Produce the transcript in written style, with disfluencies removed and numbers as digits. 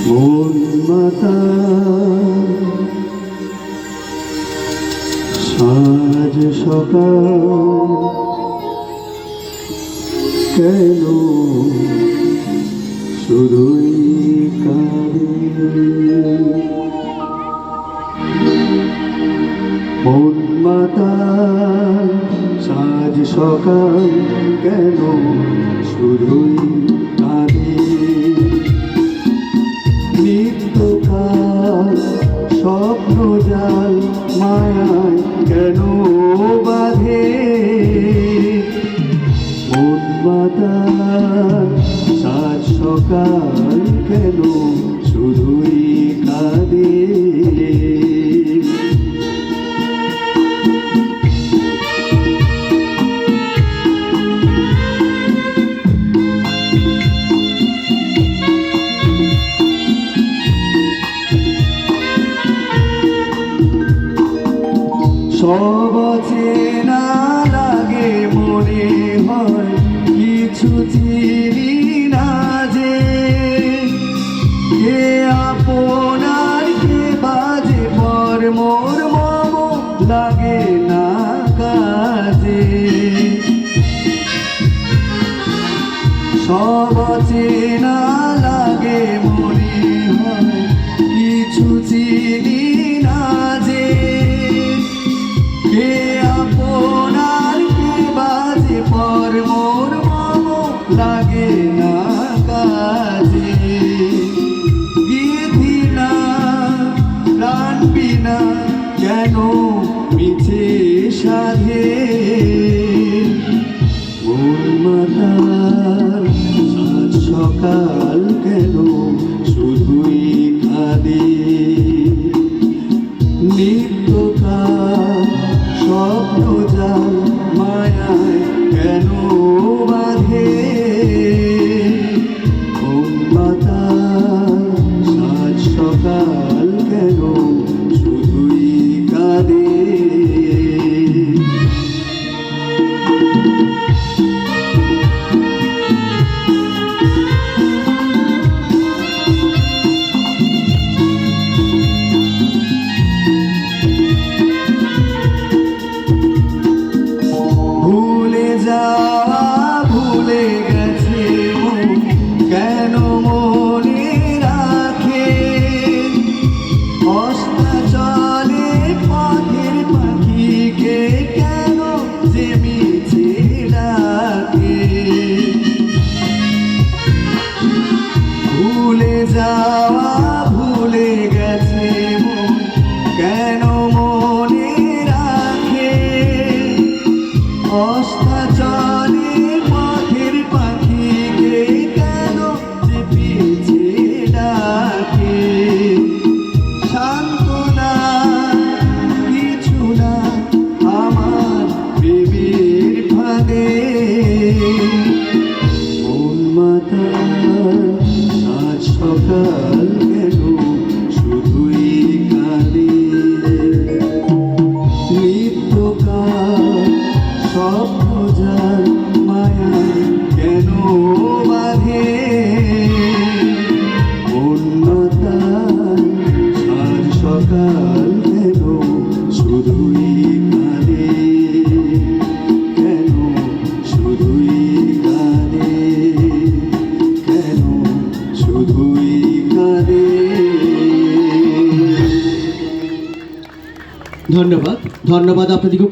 মন মাতা সাজ সকাল কেন শুধুই কাঁদে মন মাতা সাজ সকাল কেন শুধুই কাঁদে নিত্যকাল স্বপ্ন জাল মায়ায় কেন বাঁধে মন মাতার সাজ সকাল কেন শুধুই কাঁদে সব চেনা লাগে মনে হয় কিছু চিনি না যে কে আপনার কে বাজে পর মোর মম লাগে না কাজে সব চেনা লাগে মনে হয় কিছু চিনি না যে কে আপনার কে বাজে পর মোর মম লাগে না কাজে বিধি না প্রাণ বিনা কেন মিছে সাধে মন মাতার সাজ সকাল কেন শুধুই কাঁদে নিত্যকাল স্বপ্ন জাল মায়ায় কেন বাঁধে মন মাতার সাজ সকাল কেন শুধুই কাঁদে ভুলে গেছে মন কেন মনে রাখে অস্তাচলে পথের পাখিকে কেন যে মিছে ডাকে ভুলে যাওয়া ভুলে গেছে মন কেন মনে রাখে অস্তাচলে পথের পাখিকে কেন যে পিছে ডাকে সান্ত্বনা কিছু না আমার প্রেমের ফাঁদে মন মাতার সাজ সকাল কেন শুধুই কাঁদে নিত্যকাল স্বপ্ন জাল মায়ায় কেন বাঁধে মন মাতার সাজ সকাল কেন শুধুই কাঁদে কেন শুধুই কাঁদে কেন শুধুই কাঁদে ধন্যবাদ আপনাদেরকে।